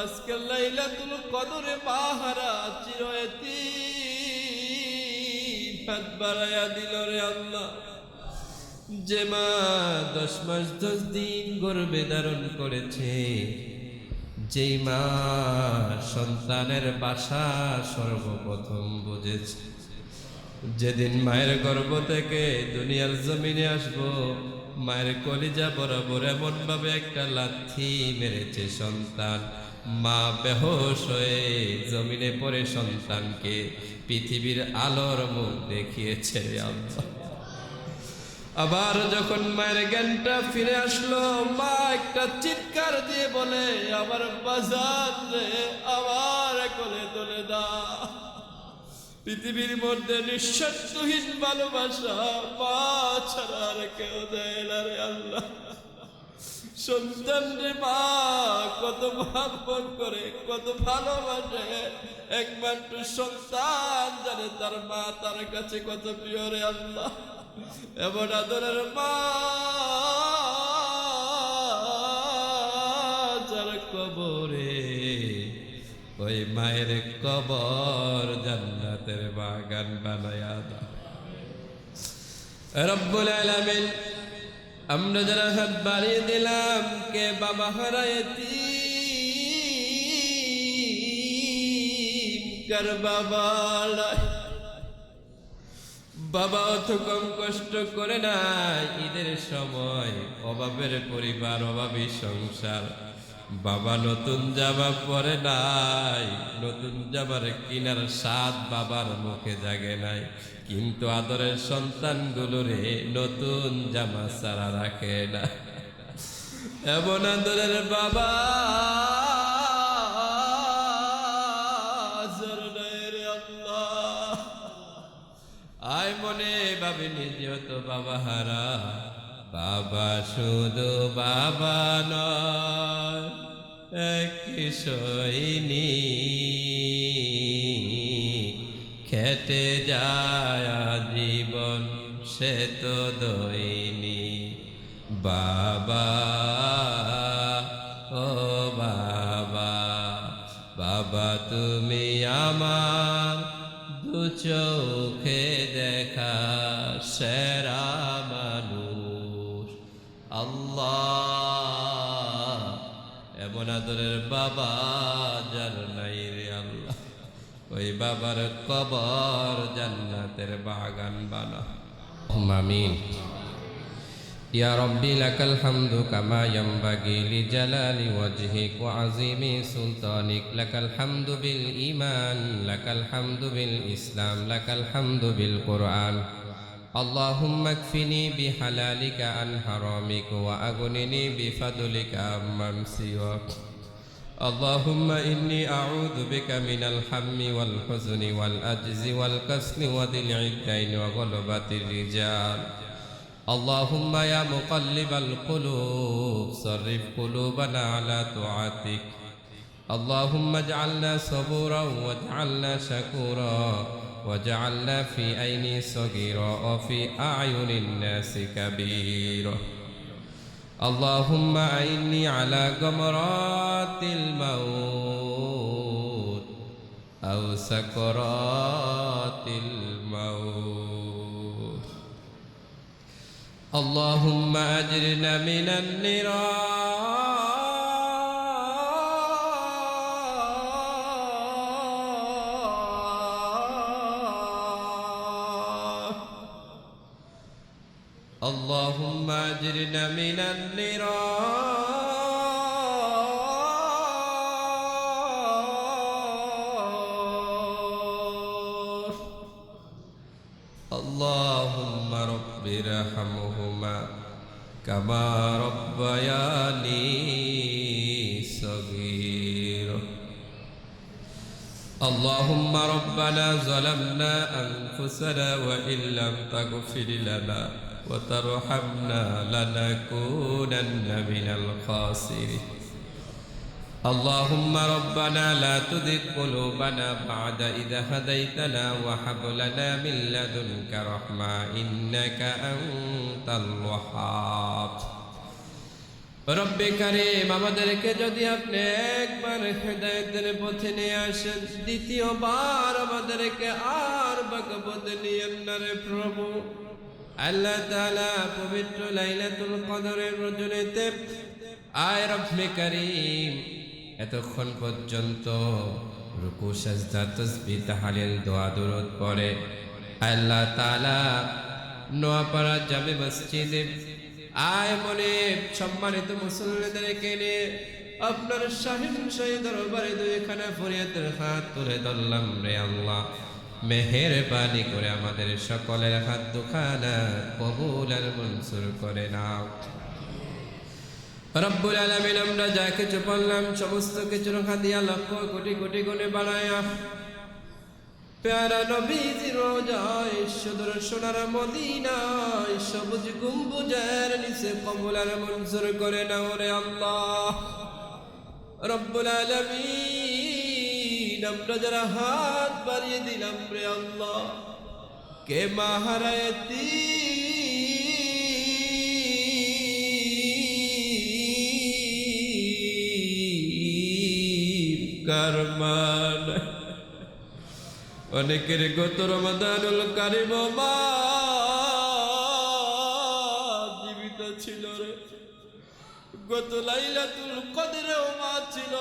আজকে লাইলাতুল কদরে পাহারা চিরয়তীম হাত বাড়ায়া দিল রে আল্লাহ। যে মা 10 মাস 10 দিন গর্ভে ধারণ করেছে, যেই মা সন্তানের বাসা সর্বপ্রথম বুঝেছে, যেদিন মায়ের গর্ভ থেকে দুনিয়ার জমিনে আসবো, মায়ের কলিজা বরাবর এমন ভাবে একটা লাথি মেরেছে সন্তান, মা বেহোশ হয়ে জমিনে পড়ে সন্তানকে পৃথিবীর আলোর মুখ দেখিয়েছে আল্লাহ। আবার যখন মায়ের জ্ঞানটা ফিরে আসলো, মা একটা চিৎকার দিয়ে বলে, আমার বাজার রে আমার কোলে তোলে দা। পৃথিবীর মধ্যে নিঃস্বার্থহীন ভালোবাসা মা ছাড়া আর কেউ দেয় না রে আল্লাহ। সন্তান রে মা কত মহব্বত করে, কত ভালোবাসে, একমাত্র সন্তান জানে তার মা তার কাছে কত প্রিয় রে আল্লাহ। এমন আদরের মা যার কবরে, ওই মায়ের কবর জান্নাতের বাগান বানায়া দাও রব্বুল আলামিন। আমরা যারা হাত বাড়িয়ে দিলাম, কে বাবা হারায়তীম, কার বাবা নাই, বাবা অত কম কষ্ট করে নাই। ঈদের সময় অভাবের পরিবার, অভাবী সংসার, বাবা নতুন জামা পরে নাই, নতুন জামার কিনার স্বাদ বাবার মুখে জাগে নাই, কিন্তু আদরের সন্তানগুলোরে নতুন জামা ছাড়া রাখে না। এমন আদরের বাবা আয় মনে ভাবিনি যেহেতু বাবা হারা, বাবা শুধু বাবা নয়, এক সৈনী খেটে যায় জীবন সে তো দইনি। বাবা ও বাবা, বাবা তুমি আমার দু চোখে দেখা সেরা মানুষ আল্লাহ। এমন আদরের বাবা যার নাই রে আল্লাহ, ওই বাবার কবর জান্নাতের বাগান বানা। আমিন। ইয়া রব্বি লাকাল হামদু কামা ইয়ানবাগি লিজালালি ওয়াজহিক ওয়া আযীমি সুলতানিক। লাকাল হামদু বিল ঈমান, লাকাল হামদু বিল ইসলাম, লাকাল হামদু বিল কুরআন। আল্লাহুম্মা কফিনি বিহালালিকা আন হারামিক ওয়া আগনিনি বিফাদলিকা আম্মান সিওয়াক। আল্লাহুম্মা ইন্নী আউযু বিকা মিনাল হাম্মি ওয়াল হুজনি ওয়াল আজজি ওয়াল কাসলি ওয়া দিল'id দাইনি ওয়া গলাবাতির রিজাল। اللهم يا مقلب القلوب صرف قلوبنا على طاعتك. اللهم اجعلنا صبورا واجعلنا شكورا واجعلنا في عيني صغيرا وفي أعين الناس كبيرا. اللهم أعني على غمرات الموت أو سكرات الموت. اللهم أجرنا من النيران. اللهم أجرنا من النيران. اللهم رب ارحمهما كما ربياني صغيرا. اللهم ربنا ظلمنا أنفسنا وإن لم تغفر لنا وترحمنا لنكونن من الخاسرين. اللهم ربنا لا تزغ قلوبنا بعد إذا هديتنا وهب لنا من لدنك رحمة إنك أنت الوهاب. রব্বে কারীম আমাদেরকে যদি আপনি একবার হেদায়েতের পথে নিয়ে আসেন, দ্বিতীয়বার আমাদেরকে আর বাঁকা পথে নিয়েন না রে প্রভু। আল্লাহ তাআলা পবিত্র লাইলাতুল কদরের রজনীতে আয় রব্বে কারীম এতক্ষণ পর্যন্ত রুকু সাজদা তাসবিহ তাহলিল দোয়া দরুদ পড়ে আল্লাহ তাআলা নোয়াপাড়া জামে মসজিদে আয় মনে সম্মানিত মুসল্লিদেরকে নিয়ে আপনার শাহী দরবারে দুইখানা ফরিয়াদের হাত তুলে ধরলাম রে আল্লাহ। মেহেরবানি করে আমাদের সকলের হাত দুখানা কবুল আর মঞ্জুর করে নাও রব্বুল আলামিন। আমরা যা কিছু বললাম সমস্ত কিছুর হাদিয়া লক্ষ কোটি কোটি গুণে বাড়ায়া প্যারা নবীজির রোজায় সুদূর সোনার মদিনায় সবুজ গম্বুজের নিচে কবুল আর মঞ্জুর করে নাও রে আল্লাহ রব্বুল আলামিন। আমরা যারা হাত বাড়িয়ে দিলাম রে আল্লাহ, কে মা হারায়তি কারমান, অনেকের গত রমাদানুল কারীম মা জীবিত ছিল রে, গত লাইলাতুল কদরেও মা ছিল,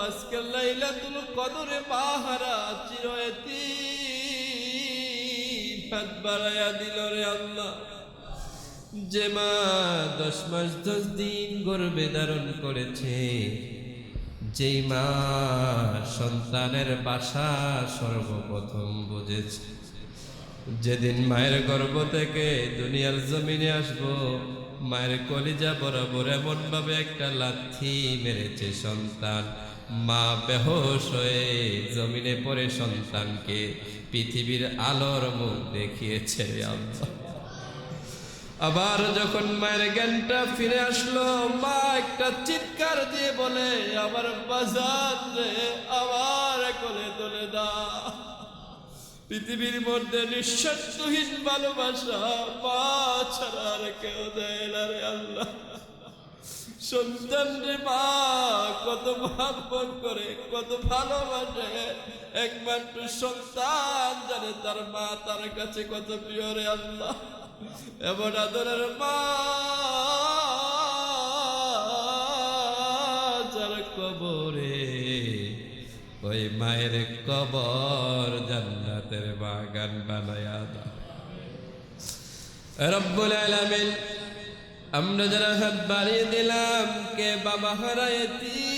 আজকে লাইলাতুল কদরে মা হারা চিরয়তীম হাত বাড়ায়া দিল রে আল্লাহ। যে মা 10 মাস 10 দিন গর্ভে ধারণ করেছে, যেই মা সন্তানের বাসা সর্বপ্রথম বুঝেছে, যেদিন মায়ের গর্ভ থেকে দুনিয়ার জমিনে আসবো, মায়ের কলিজা বরাবর এমন ভাবে একটা লাথি মেরেছে সন্তান, মা বেহোশ হয়ে জমিনে পড়ে সন্তানকে পৃথিবীর আলোর মুখ দেখিয়েছে আল্লাহ। আবার যখন মায়ের জ্ঞানটা ফিরে আসলো, মা একটা চিৎকার দিয়ে বলে, আমার বাজার রে আবার কোলে তুলে দাও। পৃথিবীর মধ্যে নিঃস্বার্থহীন ভালোবাসা মা ছাড়া আর কেউ দেয় না রে আল্লাহ। সন্তান রে মা কত ভাবন করে, কত ভালোবাসে, একমাত্র সন্তান জানে তার মা তার কাছে কত প্রিয় রে আল্লাহ। এমন আদরের মা যার কবরে, ওই মায়ের কবর জান্নাতের বাগান বানায়া দাও রব্বুল আলামিন। আমরা যারা হাত বাড়িয়ে দিলাম, কে বাবা হারায়তীম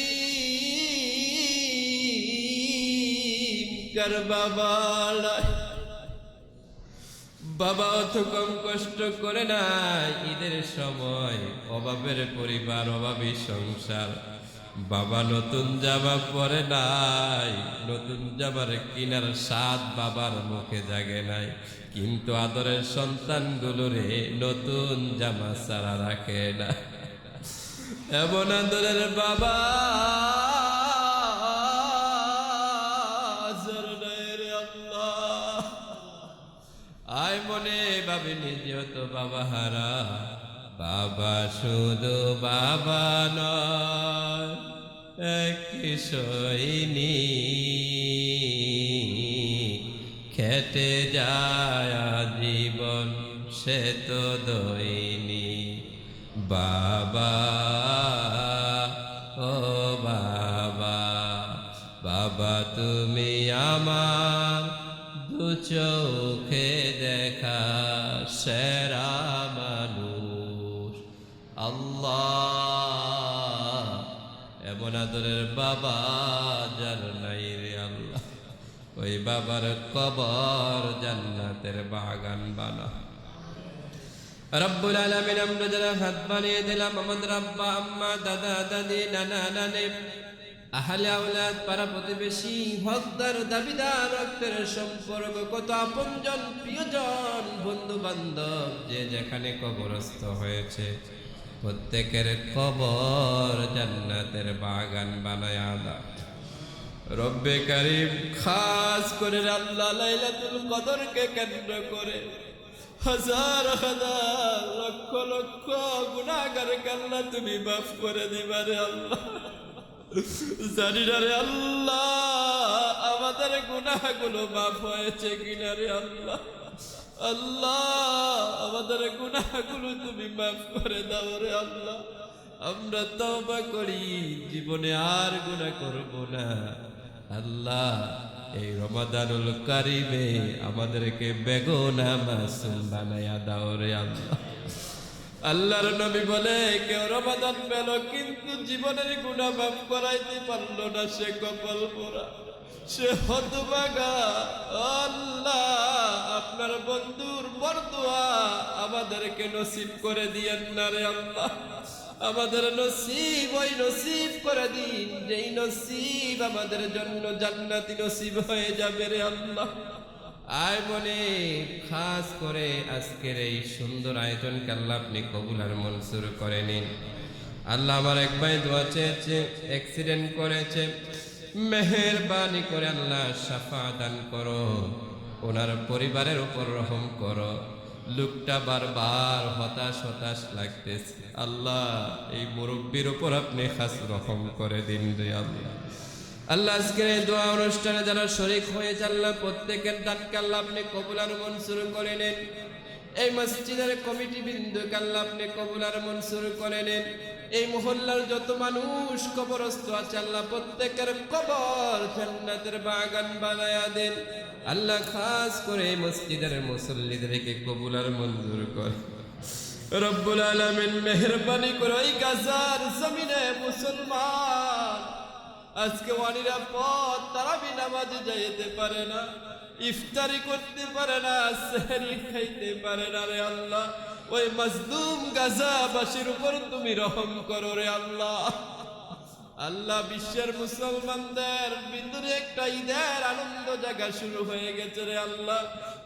কার বাবা নাই, বাবা অত কম কষ্ট করে না। ঈদের সময় অভাবের পরিবার, অভাবী সংসার, বাবা নতুন জামা পরে নাই, নতুন জামার কিনার স্বাদ বাবার মুখে জাগে নাই, কিন্তু আদরের সন্তানগুলোরে নতুন জামা ছাড়া রাখে না। এমন আদরের বাবা আয় মনে ভাবি নিজেও তো বাবা হারা, বাবা শুধু বাবা নয়, এক সৈনী খেটে যায় জীবন সে তো দইনি। বাবা ও বাবা, বাবা তুমি আমার দু চোখে দেখা সেরা মানুষ আল্লাহ। এমন আদরের বাবা যার নাই রে আল্লাহ, ওই বাবার কবর জান্নাতের বাগান বানা রব্বুল আলামিন। আমরা যারা হাত বানিয়ে দিলাম, আমাদের আব্বা আম্মা দাদা দাদি নানা নানি আহলে আওলাদ পাড়া প্রতিবেশী হকদার দাবিদার রক্তের সম্পর্ক কত আপনজন প্রিয়জন বন্ধু বান্ধব যে যেখানে কবরস্থ হয়েছে, প্রত্যেকের কবর জান্নাতের বাগান বানায়া দাও রব্বে কারীম। খাস করে আল্লাহ লাইলাতুল কদরকে কেন্দ্র করে হাজার হাজার লক্ষ লক্ষ গুনাহগারকে আল্লাহ তুমি মাফ করে দিবা রে আল্লাহ। জানি না রে আল্লাহ আমাদের গুনাহগুলো মাফ হয়েছে কিনা রে আল্লাহ। আল্লাহ আমাদের গুনাহগুলো তুমি মাফ করে দাও রে আল্লাহ। আমরা তওবা করি, জীবনে আর গুনাহ করব না আল্লাহ। এই রমাদানুল কারিমে আমাদেরকে বেগুনা মাসুম বানায়া দাও রে আল্লাহ। আল্লাহর নবী বলে কেউ রমাদান পেল কিন্তু জীবনের গুনাহ মাফ করাইতে পারল না, সে কপাল পোড়া, সে হতভাগা। আল্লাহ আপনার বন্ধুর বরদোয়া আমাদেরকে নসিব করে দিয়েন না রে আল্লাহ। আমাদের নসিব ওই নসিব করে দিন যেই নসিব আমাদের জন্য জান্নাতি নসিব হয়ে যাবে রে আল্লাহ। আয় মনে খাস করে আজকের এই সুন্দর আয়োজনকে আল্লাহ আপনি কবুল আর মনসুর করে নিন। আল্লাহ আমার এক ভাই দোয়া চেয়েছে, অ্যাক্সিডেন্ট করেছে, মেহেরবানি করে আল্লাহ শাফা দান করো, ওনার পরিবারের উপর রহম করো। লোকটা বারবার হতাশ হতাশ লাগতেছে, আল্লাহ এই মুরব্বীর উপর আপনি খাস রহম করে দিন রে আল্লাহ। আল্লাহ আজকের এই দোয়া অনুষ্ঠানে যারা শরীক হয়েছে আল্লাহ প্রত্যেকের দানকে আল্লাহ আপনি কবুল আর মনসুর করে নেন। এই মসজিদের কমিটি বৃন্দকে আল্লাহ আপনি কবুল আর মনসুর করে নেন। এই মহল্লার যত মানুষ কবরস্থ আছে আল্লাহ প্রত্যেকের কবর জান্নাতের বাগান বানায়া দেন। আল্লাহ খাস করে এই মসজিদের মুসল্লিদেরকে কবুল আর মঞ্জুর কর রব্বুল আলামিন। মেহেরবানি করে ওই গাজার জমিনে মুসলমান আজকে ওয়ানিরা পথ তারাবি নামাজে যাইতে পারে না, ইফতারি করতে পারে না, সেহরি খাইতে পারে না রে আল্লাহ। ওই মাজলুম গাজাবাসীর উপর তুমি রহম করো রে আল্লাহ। আল্লাহ বিশ্বের মুসলমানদের ভিতরে একটা ঈদের আনন্দ জায়গা শুরু হয়ে গেছে রে আল্লাহ,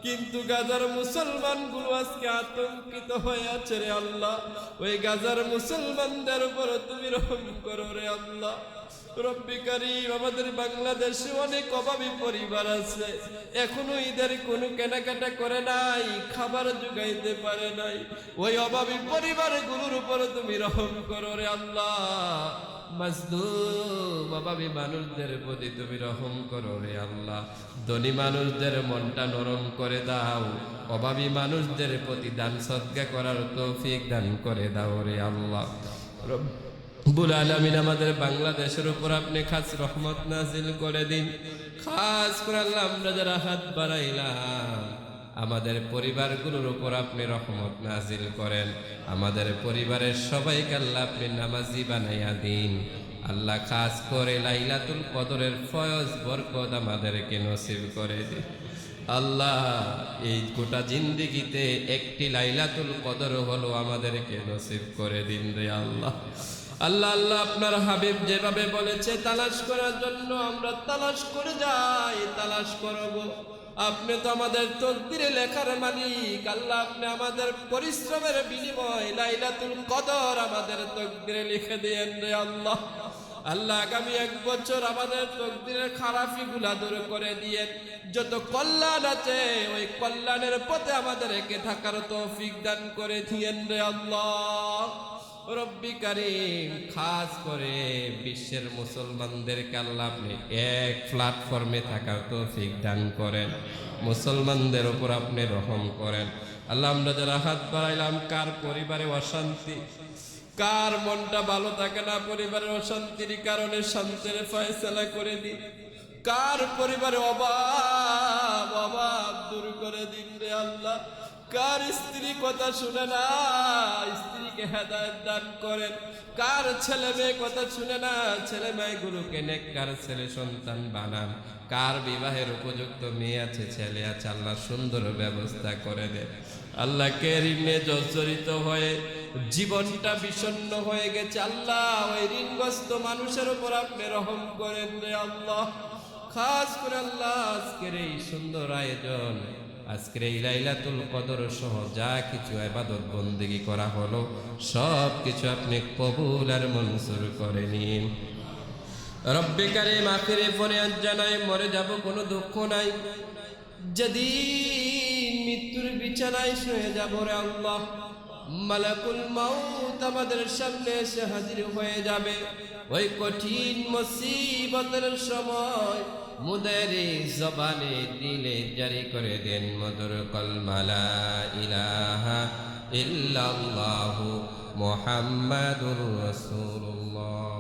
কিন্তু গাজার মুসলমানগুলো আজকে আতঙ্কিত হয়ে আছে রে আল্লাহ। ওই গাজার মুসলমানদের উপর তুমি রহম করো রে আল্লাহ। রব্বি কারীম আমাদের বাংলাদেশে অনেক অভাবী পরিবার আছে, এখনো ঈদের কোনো কেনাকাটা করে নাই, খাবার জোগাইতে পারে নাই। ওই অভাবী পরিবারগুলোর উপর তুমি রহম করো রে আল্লাহ। মাজলুম অভাবী মানুষদের প্রতি তুমি রহম করো রে আল্লাহ। ধনী মানুষদের মনটা নরম করে দাও, অভাবী মানুষদের প্রতি দান সদকা করার তৌফিক দান করে দাও রে আল্লাহ। রব্বুল আলামিন আমাদের বাংলাদেশের উপর আপনি খাস রহমত নাজিল করে দিন। খাস করে আল্লাহ আমরা যারা হাত বাড়াইলাম আমাদের পরিবারগুলোর উপর আপনি রহমত নাজিল করেন। আমাদের পরিবারের সবাইকে আল্লাহ আপনি নামাজি বানাইয়া দিন। আল্লাহ খাস করে লাইলাতুল কদরের ফয়জ বরকত আমাদেরকে নসিব করে দিন। আল্লাহ এই গোটা জিন্দেগিতে একটি লাইলাতুল কদর হলো আমাদেরকে নসিব করে দিন রে আল্লাহ। আল্লাহ আল্লাহ আপনার হাবিব যেভাবে বলেছে তালাশ করার জন্য আমরা তালাশ করে যাই, তালাশ করব। আপনি তো আমাদের তকদিরে লেখার মালিক আল্লাহ, আপনি আমাদের পরিশ্রমের বিনিময় লাইলাতুল কদর আমাদের তকদিরে লিখে দেন রে আল্লাহ। আল্লাহ আগামী এক বছর আমাদের তকদিরের খারাপিগুলা দূর করে দিয়েন। যত কল্যাণ আছে ওই কল্যাণের পথে আমাদেরকে থাকার তৌফিক দান করে দিয়েন রে আল্লাহ। রব্বি কারীম খাস করে বিশ্বের মুসলমানদেরকে আল্লাহ আপনি এক প্ল্যাটফর্মে থাকার তৌফিক দান করেন। মুসলমানদের উপর আপনি রহম করেন। আল্লাহ আমরা যারা হাত বাড়াইলাম কার পরিবারে অশান্তি, কার মনটা ভালো থাকে না, পরিবারের অশান্তির কারণে শান্তির ফয়সালা করে দিন। কার পরিবারে অভাব অভাব দূর করে দিন রে আল্লাহ। কার স্ত্রী কথা শুনে না, স্ত্রীকে হেদায়েত দান করেন। কার ছেলে মেয়ে কথা শুনে না, ছেলে মেয়েগুলোকে নেককার ছেলে সন্তান বানান। কার বিবাহের উপযুক্ত মেয়ে আছে, ছেলে আছে, আল্লাহ সুন্দর ব্যবস্থা করে দেন। আল্লাহ কে ঋণে জর্জরিত হয়ে জীবনটা বিষণ্ণ হয়ে গেছে আল্লাহ, ওই ঋণগ্রস্ত মানুষের উপর আপনি রহম করেন রে আল্লাহ। খাস করে আল্লাহ আজকের এই সুন্দর আয়োজন, আজকের এই লাইলাতুল কদর সহ যা কিছু ইবাদত বন্দেগী করা হলো সব কিছু আপনি কবুল আর মঞ্জুর করে নিন। রব্বে কারীম আখিরে ফরিয়াদ জানাই, মরে যাব কোনো দুঃখ নাই, যেদিন মৃত্যুর বিছানায় শুয়ে যাব রে আল্লাহ, মালাকুল মাউত আমাদের সামনে এসে হাজির হয়ে যাবে। ওই কঠিন মুসিবতের সময় মুদের জবানে দিলে জারি করে দেন মধুর কলমা লা ইলাহা ইল্লাল্লাহু মুহাম্মাদুর রাসূলুল্লাহ।